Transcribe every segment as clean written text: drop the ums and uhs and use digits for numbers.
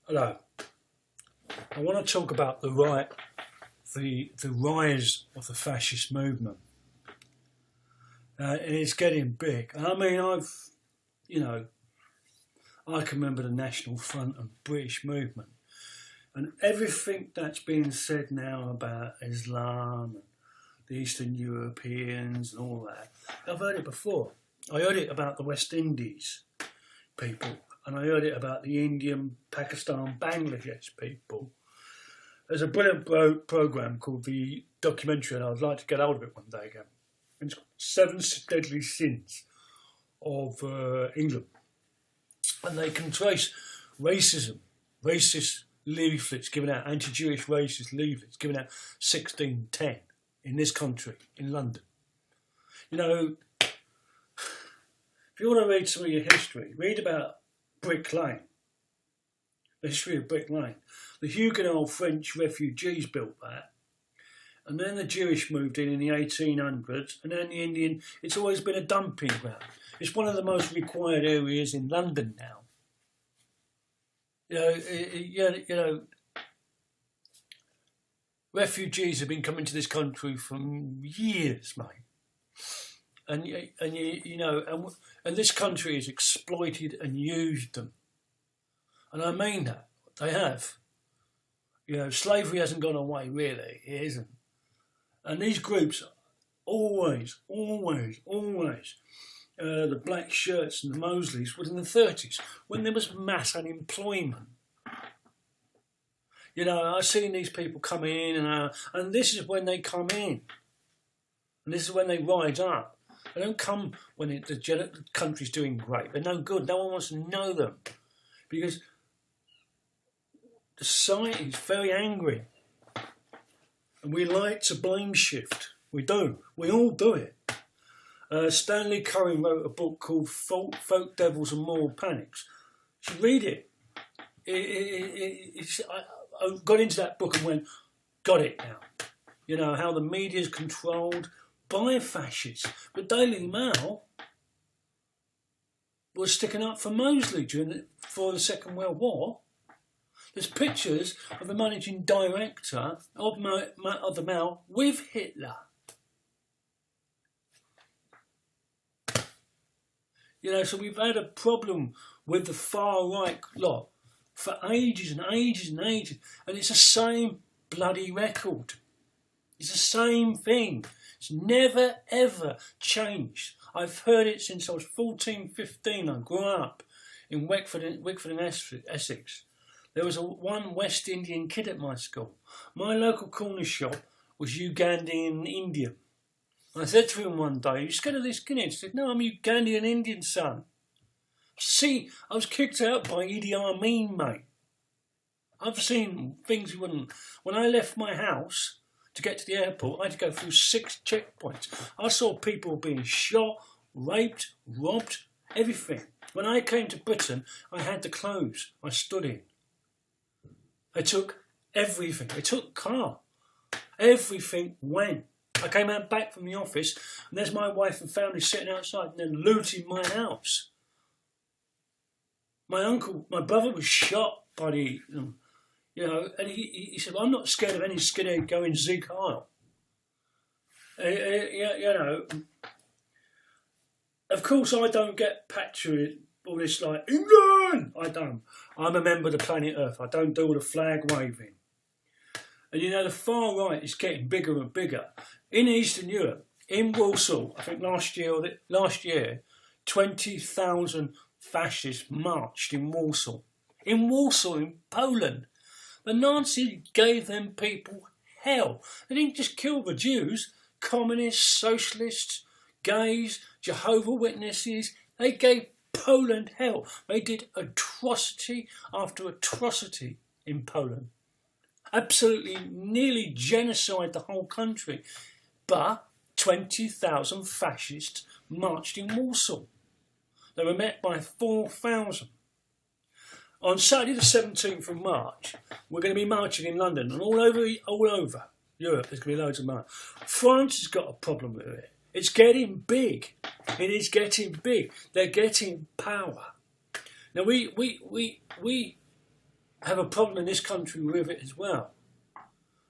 Hello. I want to talk about the rise of the fascist movement, and it's getting big. I mean, you know, I can remember the National Front and British movement, and everything that's being said now about Islam, and the Eastern Europeans, and all that. I've heard it before. I heard it about the West Indies people, and I heard it about the Indian, Pakistan, Bangladesh people. There's a brilliant program called the documentary, and I'd like to get hold of it one day again. It's called Seven Deadly Sins of England, and they can trace racism, racist leaflets given out, anti-Jewish racist leaflets given out 1610 in this country, in London. You know, if you want to read some of your history, read about Brick Lane, the history of Brick Lane. The Huguenot French refugees built that, and then the Jewish moved in the 1800s, and then the Indian. It's always been a dumping ground. It's one of the most required areas in London now. Refugees have been coming to this country for years, mate. And this country has exploited and used them, and I mean that they have. Slavery hasn't gone away, really. It isn't. And these groups, always, the black shirts and the Mosleys was in the 30s when there was mass unemployment. I've seen these people come in, and this is when they come in, and this is when they rise up. They don't come when the country's doing great. They're no good. No one wants to know them because the society is very angry, and we like to blame shift. We do. We all do it. Stanley Cohen wrote a book called Folk Devils and Moral Panics. You should read it. I got into that book and went, got it now. How the media is controlled by fascists. The Daily Mail was sticking up for Mosley for the Second World War. There's pictures of the managing director of the Mail with Hitler. So we've had a problem with the far right lot for ages and ages and ages, and it's the same bloody record. It's the same thing. It's never ever changed. I've heard it since I was 14, 15. I grew up in Wickford and Essex. There was one West Indian kid at my school. My local corner shop was Ugandan Indian. I said to him one day, "Are you scared of this skinhead?" He said, "No, I'm Ugandan Indian, son." See, I was kicked out by Idi Amin, mate. I've seen things you wouldn't. When I left my house to get to the airport, I had to go through 6 checkpoints. I saw people being shot, raped, robbed, everything. When I came to Britain, I had the clothes I stood in. They took everything. They took car. Everything went. I came out back from the office, and there's my wife and family sitting outside and then looting my house. My brother was shot by and he said, "Well, I'm not scared of any skinhead going Zig Heil." Of course, I don't get patriotic, all this like, England! I don't. I'm a member of the planet Earth. I don't do all the flag waving. And the far right is getting bigger and bigger. In Eastern Europe, in Warsaw, I think last year, 20,000 fascists marched in Warsaw. In Warsaw, in Poland. The Nazis gave them people hell. They didn't just kill the Jews, communists, socialists, gays, Jehovah's Witnesses. They gave Poland hell. They did atrocity after atrocity in Poland. Absolutely nearly genocide the whole country. But 20,000 fascists marched in Warsaw. They were met by 4,000. On Saturday the 17th of March, we're going to be marching in London, and all over Europe there's going to be loads of march. France has got a problem with it. It's getting big. It is getting big. They're getting power. Now we have a problem in this country with it as well.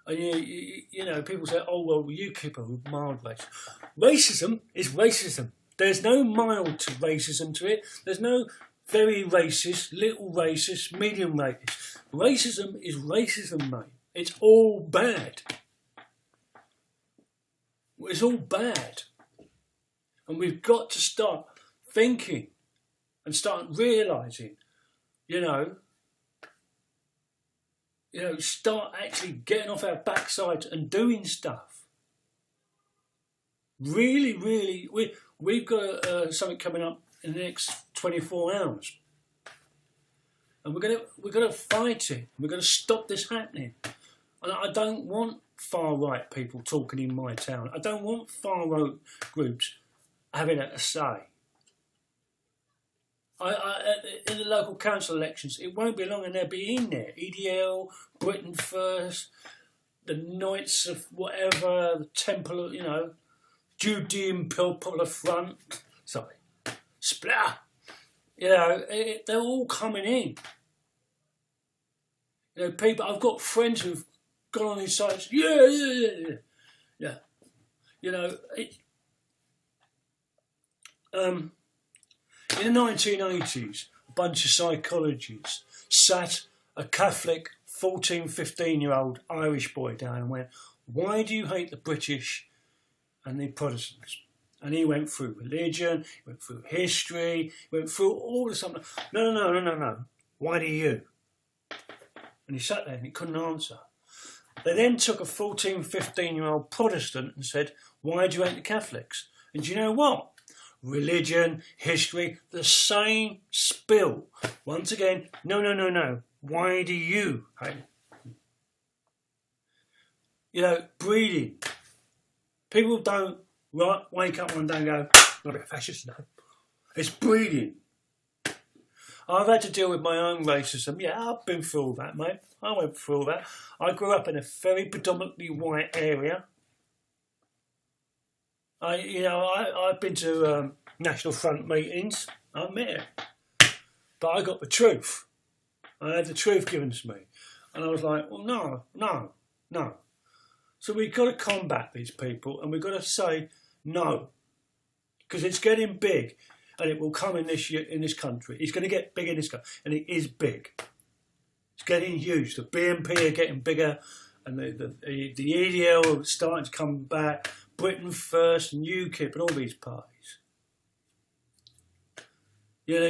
And you know, people say, "Oh well, UKIP are mild racism." Racism is racism. There's no mild to racism to it. There's no very racist, little racist, medium racist. Racism is racism, mate. It's all bad. It's all bad. And we've got to start thinking and start realising, you know, start actually getting off our backside and doing stuff. Really, really, we've got something coming up in the next 24 hours, and we're gonna fight it. We're gonna stop this happening. And I don't want far right people talking in my town. I don't want far right groups having a say. In the local council elections, it won't be long and they'll be in there. EDL, Britain First, the Knights of whatever, the Temple, you know, Judean Popular Front, sorry, Splat. You know, they're all coming in. You know, people, I've got friends who've gone on these sites, yeah. You know, in the 1980s, a bunch of psychologists sat a Catholic 14, 15-year-old Irish boy down and went, "Why do you hate the British and the Protestants?" And he went through religion, he went through history, he went through all the something. No. Why do you? And he sat there and he couldn't answer. They then took a 14, 15-year-old Protestant and said, "Why do you hate the Catholics?" And do you know what? Religion, history, the same spill. Once again, no. Why do you hate? You know, breeding. People don't wake up one day and go, "I'm a fascist now." It's breeding. I've had to deal with my own racism. Yeah, I've been through all that, mate. I went through all that. I grew up in a very predominantly white area. I've been to National Front meetings. I admit it, but I got the truth. I had the truth given to me, and I was like, "Well, no." So we've got to combat these people, and we've got to say no, because it's getting big, and it will come in this country. It's going to get big in this country, and it is big. It's getting huge. The BNP are getting bigger, and the EDL are starting to come back. Britain First and UKIP and all these parties. You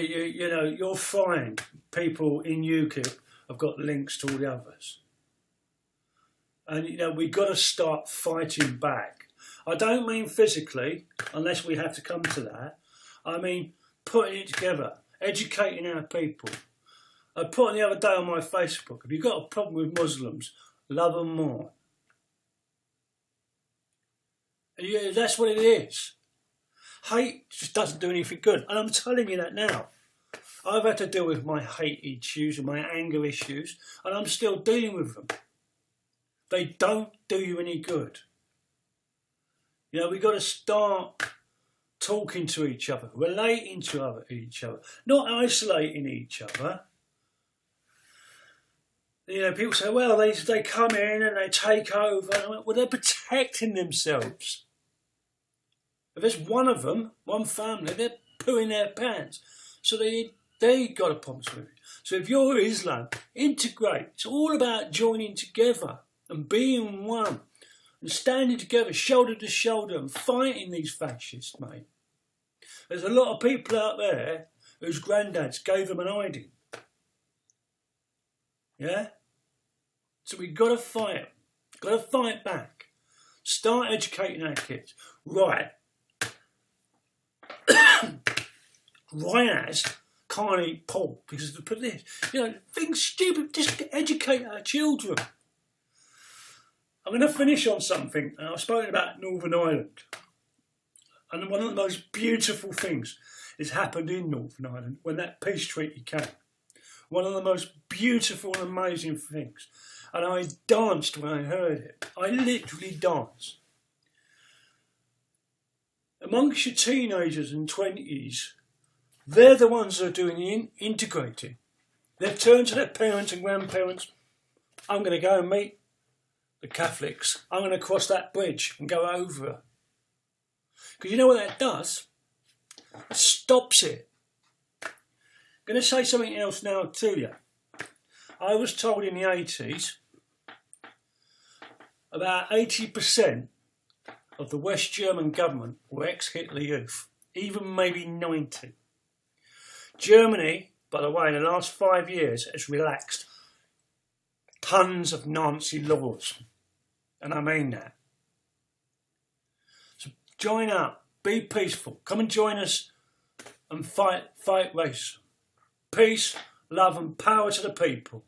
know, you'll find people in UKIP have got links to all the others. And, you know, we've got to start fighting back. I don't mean physically, unless we have to come to that. I mean putting it together, educating our people. I put on the other day on my Facebook, if you've got a problem with Muslims, love them more. Yeah, that's what it is. Hate just doesn't do anything good. And I'm telling you that now. I've had to deal with my hate issues and my anger issues, and I'm still dealing with them. They don't do you any good. You know, we've got to start talking to each other, relating to each other, not isolating each other. You know, people say, well, they come in and they take over. And I went, well, they're protecting themselves. If there's one of them, one family, they're pooing their pants. So they got a problem with it. So if you're Islam, integrate. It's all about joining together and being one and standing together, shoulder to shoulder, and fighting these fascists, mate. There's a lot of people out there whose granddads gave them an hiding. Yeah? So we've got to fight. Got to fight back. Start educating our kids. Right. Ryaz can't eat pork because of this. You know, things stupid. Just educate our children. I'm going to finish on something. I've spoken about Northern Ireland. And one of the most beautiful things has happened in Northern Ireland when that peace treaty came. One of the most beautiful and amazing things. And I danced when I heard it. I literally danced. Amongst your teenagers and 20s, they're the ones that are doing the integrating. They've turned to their parents and grandparents. I'm going to go and meet the Catholics. I'm going to cross that bridge and go over. Because you know what that does? It stops it. I'm going to say something else now to you. I was told in the 80s about 80% of the West German government were ex-Hitler youth, even maybe 90. Germany, by the way, in the last 5 years has relaxed tons of Nazi laws, and I mean that. So join up, be peaceful, come and join us and fight race. Peace, love and power to the people.